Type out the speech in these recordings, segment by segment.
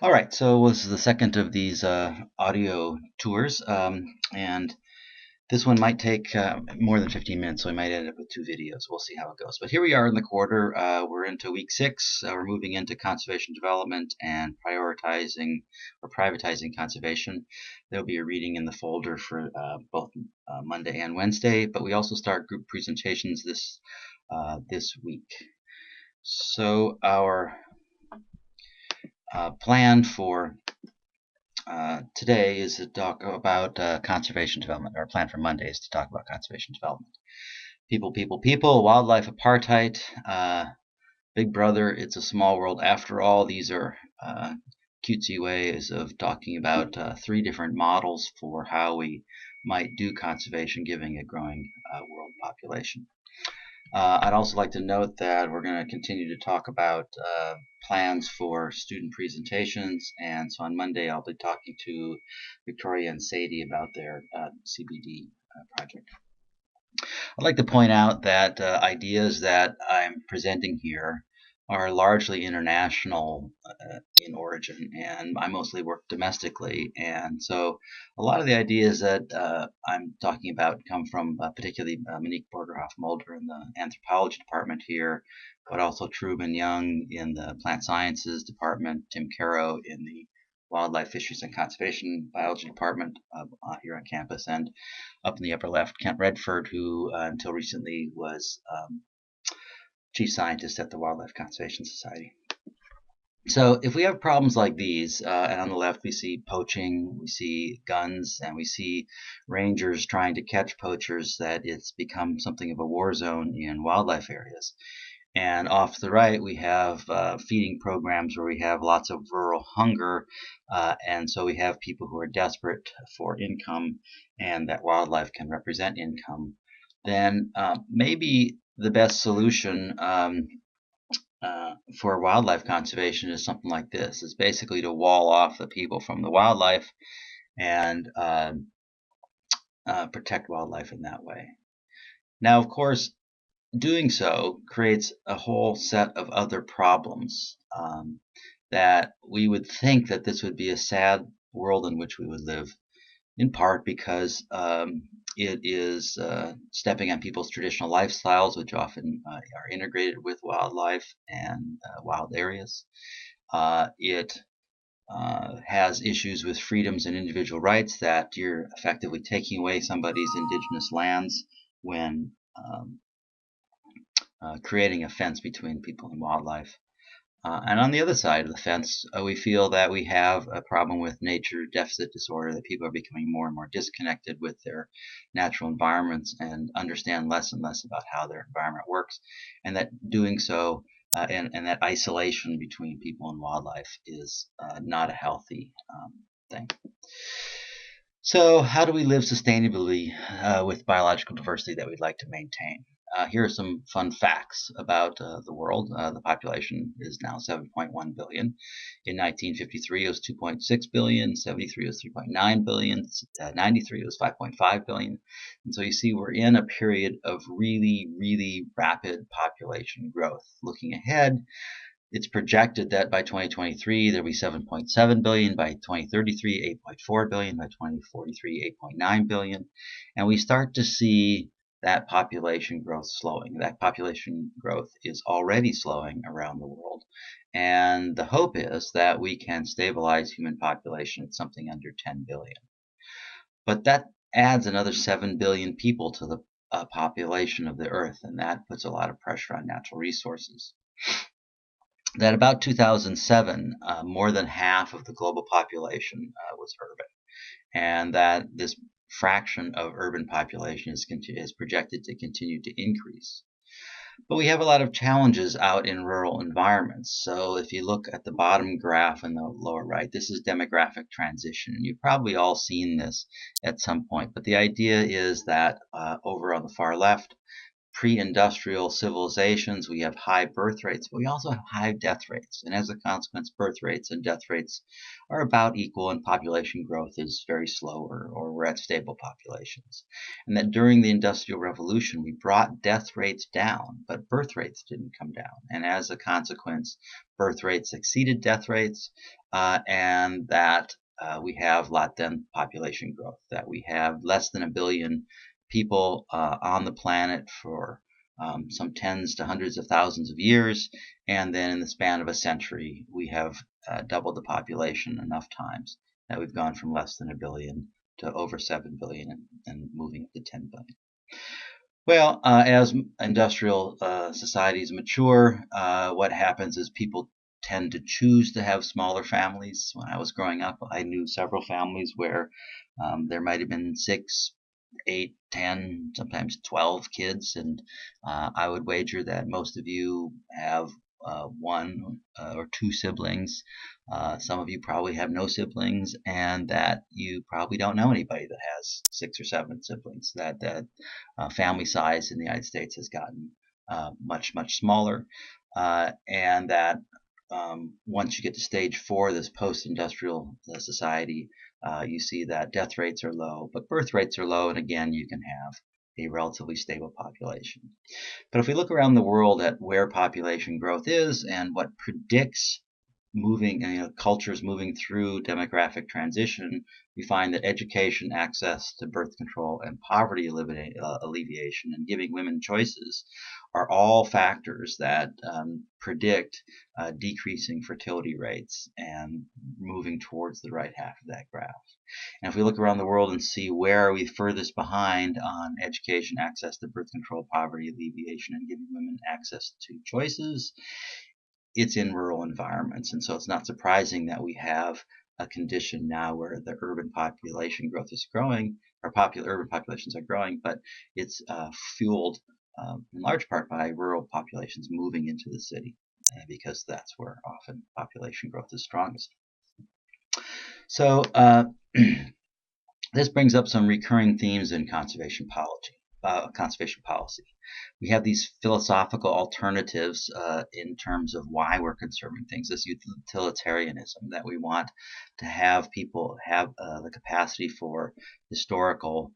All right, so this is the second of these audio tours, and this one might take more than 15 minutes, so we might end up with two videos. We'll see how it goes. But here we are in the quarter. We're into week 6. We're moving into conservation development and prioritizing or privatizing conservation. There'll be a reading in the folder for both Monday and Wednesday, but we also start group presentations this week. So our plan for today is to talk about conservation development. Our plan for Monday is to talk about conservation development. People, people, people, wildlife apartheid, Big Brother, it's a small world after all. These are cutesy ways of talking about 3 different models for how we might do conservation given a growing world population. I'd also like to note that we're going to continue to talk about plans for student presentations, and so on Monday I'll be talking to Victoria and Sadie about their CBD project. I'd like to point out that ideas that I'm presenting here are largely international in origin, and I mostly work domestically, and so a lot of the ideas that I'm talking about come from particularly Monique Borgerhoff-Mulder in the anthropology department here, but also Truman Young in the plant sciences department, Tim Caro in the wildlife, fisheries, and conservation biology department here on campus, and up in the upper left, Kent Redford, who until recently was chief scientist at the Wildlife Conservation Society. So if we have problems like these, and on the left we see poaching, we see guns, and we see rangers trying to catch poachers, that it's become something of a war zone in wildlife areas. And off to the right, we have feeding programs where we have lots of rural hunger, and so we have people who are desperate for income, and that wildlife can represent income. Then maybe the best solution for wildlife conservation is something like this: is basically to wall off the people from the wildlife and protect wildlife in that way. Now, of course, doing so creates a whole set of other problems that we would think that this would be a sad world in which we would live, in part because it is stepping on people's traditional lifestyles, which often are integrated with wildlife and wild areas. It has issues with freedoms and individual rights, that you're effectively taking away somebody's indigenous lands when creating a fence between people and wildlife. And on the other side of the fence, we feel that we have a problem with nature deficit disorder, that people are becoming more and more disconnected with their natural environments and understand less and less about how their environment works, and that doing so and that isolation between people and wildlife is not a healthy thing. So how do we live sustainably with biological diversity that we'd like to maintain? Here are some fun facts about the world. The population is now 7.1 billion. In 1953, it was 2.6 billion. 73, it was 3.9 billion. 93, it was 5.5 billion. And so you see we're in a period of really, really rapid population growth. Looking ahead, it's projected that by 2023, there'll be 7.7 billion, by 2033, 8.4 billion, by 2043, 8.9 billion. And we start to see that population growth slowing. That population growth is already slowing around the world. And the hope is that we can stabilize human population at something under 10 billion. But that adds another 7 billion people to the population of the Earth, and that puts a lot of pressure on natural resources. That about 2007, more than half of the global population was urban, and that this fraction of urban population is projected to continue to increase. But we have a lot of challenges out in rural environments. So if you look at the bottom graph in the lower right, this is demographic transition. And you've probably all seen this at some point. But the idea is that over on the far left, pre-industrial civilizations, we have high birth rates, but we also have high death rates. And as a consequence, birth rates and death rates are about equal, and population growth is very slow, or we're at stable populations. And that during the Industrial Revolution, we brought death rates down, but birth rates didn't come down. And as a consequence, birth rates exceeded death rates, and that we have then population growth, that we have less than 1 billion people on the planet for some tens to hundreds of thousands of years, and then in the span of a century, we have doubled the population enough times that we've gone from less than 1 billion to over 7 billion and moving up to 10 billion. Well, as industrial societies mature, what happens is people tend to choose to have smaller families. When I was growing up, I knew several families where there might have been 6, 8, 10, sometimes 12 kids, and I would wager that most of you have one or two siblings. Some of you probably have no siblings, and that you probably don't know anybody that has 6 or 7 siblings. That family size in the United States has gotten much, much smaller, and that once you get to stage 4, this post-industrial society, you see that death rates are low, but birth rates are low, and again, you can have a relatively stable population. But if we look around the world at where population growth is and what predicts cultures moving through demographic transition, we find that education, access to birth control, and poverty alleviation, and giving women choices are all factors that predict decreasing fertility rates and moving towards the right half of that graph. And if we look around the world and see where are we furthest behind on education, access to birth control, poverty alleviation, and giving women access to choices, it's in rural environments. And so it's not surprising that we have a condition now where the urban population growth is growing, or urban populations are growing, but it's fueled in large part by rural populations moving into the city, because that's where often population growth is strongest. So this brings up some recurring themes in conservation policy. We have these philosophical alternatives in terms of why we're conserving things, this utilitarianism that we want to have people have the capacity for historical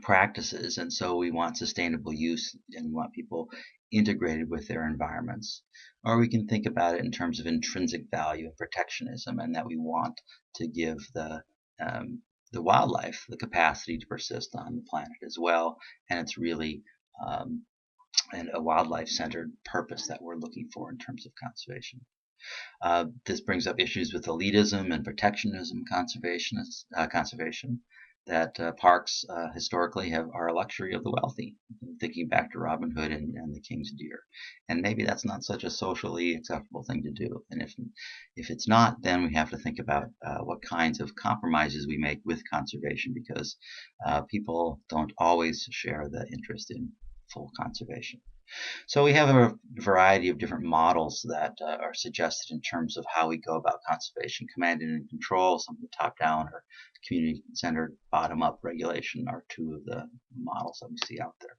practices, and so we want sustainable use and we want people integrated with their environments. Or we can think about it in terms of intrinsic value and protectionism, and that we want to give the wildlife the capacity to persist on the planet as well, and it's really a wildlife-centered purpose that we're looking for in terms of conservation. This brings up issues with elitism and protectionism conservation, that parks historically are a luxury of the wealthy, thinking back to Robin Hood and the King's Deer. And maybe that's not such a socially acceptable thing to do. And if it's not, then we have to think about what kinds of compromises we make with conservation, because people don't always share the interest in full conservation. So we have a variety of different models that are suggested in terms of how we go about conservation. Commanded and control, some of the top-down, or community-centered bottom-up regulation are two of the models that we see out there.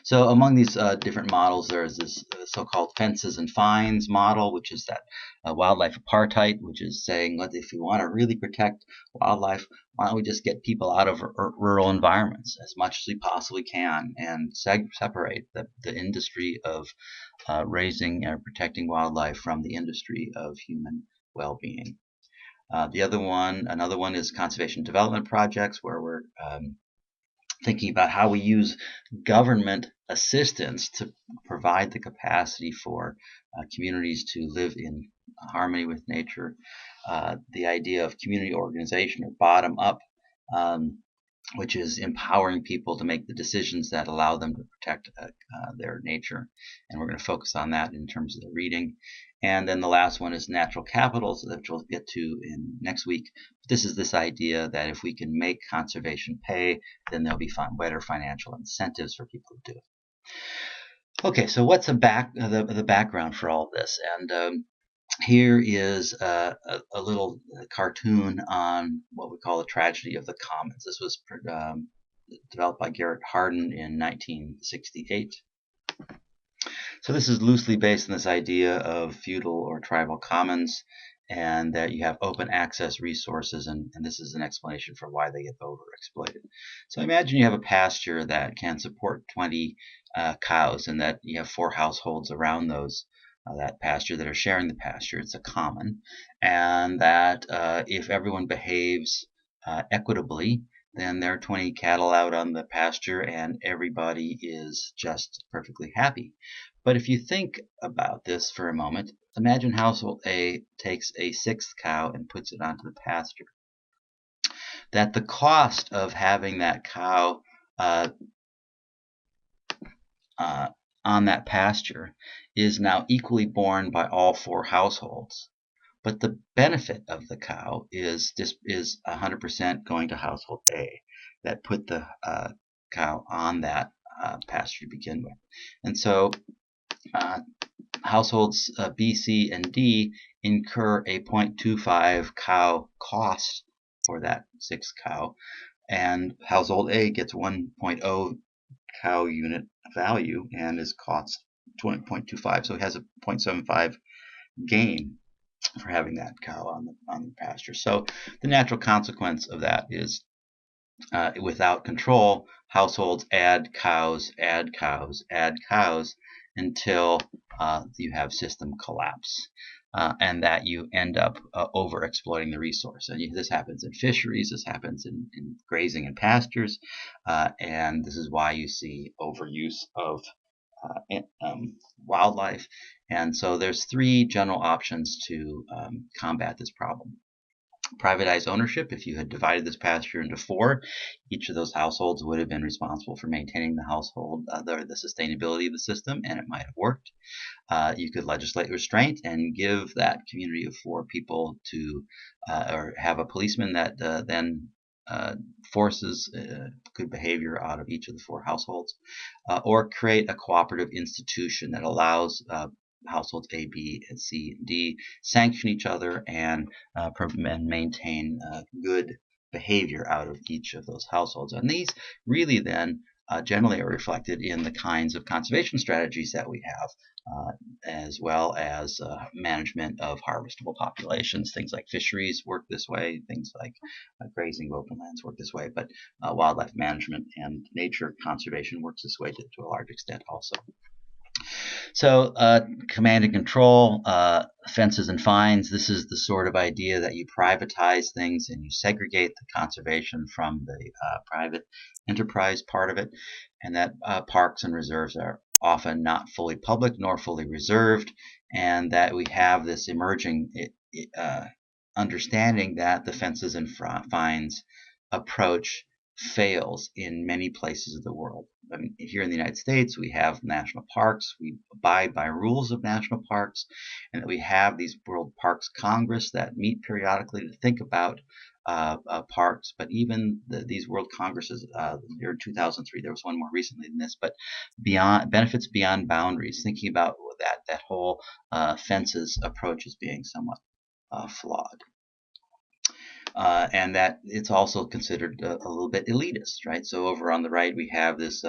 So among these different models, there is this so-called fences and fines model, which is that wildlife apartheid, which is saying, well, if we want to really protect wildlife, why don't we just get people out of rural environments as much as we possibly can, and separate the industry of raising or protecting wildlife from the industry of human well-being. Another one is conservation development projects, where we're thinking about how we use government assistance to provide the capacity for communities to live in harmony with nature. The idea of community organization, or bottom up, which is empowering people to make the decisions that allow them to protect their nature. And we're going to focus on that in terms of the reading. And then the last one is natural capitals, which we'll get to in next week. This is this idea that if we can make conservation pay, then there'll be better financial incentives for people to do it. Okay, so what's the background for all of this? And here is a little cartoon on what we call the tragedy of the commons. This was developed by Garrett Hardin in 1968. So this is loosely based on this idea of feudal or tribal commons, and that you have open access resources, and this is an explanation for why they get overexploited. So imagine you have a pasture that can support 20 cows, and that you have 4 households around those that pasture, that are sharing the pasture. It's a common, and that if everyone behaves equitably, then there are 20 cattle out on the pasture and everybody is just perfectly happy. But if you think about this for a moment, imagine household A takes a sixth cow and puts it onto the pasture. That the cost of having that cow uh, uh, on that pasture is now equally borne by all 4 households. But the benefit of the cow is 100% going to household A that put the cow on that pasture to begin with. And so households B, C, and D incur a 0.25 cow cost for that 6th cow, and household A gets 1.0 cow unit value and is cost 20.25, so it has a 0.75 gain for having that cow on the pasture. So the natural consequence of that is without control, households add cows, add cows, add cows until you have system collapse. And that you end up over exploiting the resource. And this happens in fisheries, this happens in grazing and pastures, and this is why you see overuse of wildlife. And so there's 3 general options to combat this problem. Privatized ownership. If you had divided this pasture into 4, each of those households would have been responsible for maintaining the household, the sustainability of the system, and it might have worked. You could legislate restraint and give that community of 4 people to, or have a policeman that then forces good behavior out of each of the 4 households, or create a cooperative institution that allows households A, B, and C, and D sanction each other and maintain good behavior out of each of those households. And these really then generally are reflected in the kinds of conservation strategies that we have, as well as management of harvestable populations. Things like fisheries work this way, things like grazing of open lands work this way, but wildlife management and nature conservation works this way to a large extent also. So command and control, fences and fines, this is the sort of idea that you privatize things and you segregate the conservation from the private enterprise part of it, and that parks and reserves are often not fully public nor fully reserved, and that we have this emerging understanding that the fences and fines approach fails in many places of the world. I mean, here in the United States, we have national parks. We abide by rules of national parks, and that we have these World Parks Congress that meet periodically to think about parks. But even these World Congresses, here in 2003, there was one more recently than this, but beyond benefits beyond boundaries, thinking about that whole fences approach as being somewhat flawed. And that it's also considered a little bit elitist, right? So over on the right, we have this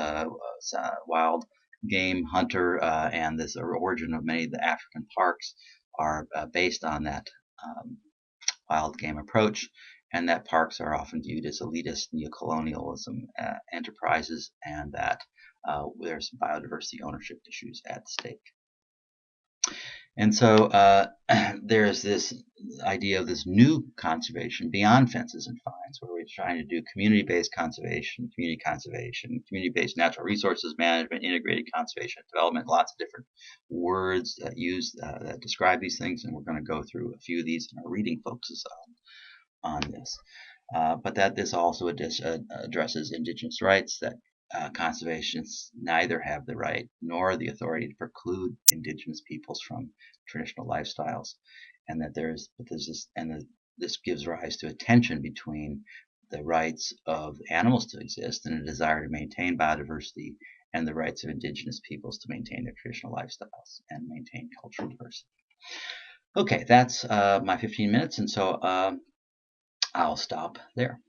wild game hunter, and this origin of many of the African parks are based on that wild game approach, and that parks are often viewed as elitist neocolonialism enterprises, and that there's biodiversity ownership issues at stake. And so there's this idea of this new conservation beyond fences and fines, where we're trying to do community-based conservation, community-based natural resources management, integrated conservation development, lots of different words that describe these things, and we're going to go through a few of these, and our reading focuses on this. But that this also addresses indigenous rights, that conservationists neither have the right nor the authority to preclude indigenous peoples from traditional lifestyles, and that this gives rise to a tension between the rights of animals to exist and a desire to maintain biodiversity, and the rights of indigenous peoples to maintain their traditional lifestyles and maintain cultural diversity. Okay, that's my 15 minutes, and so I'll stop there.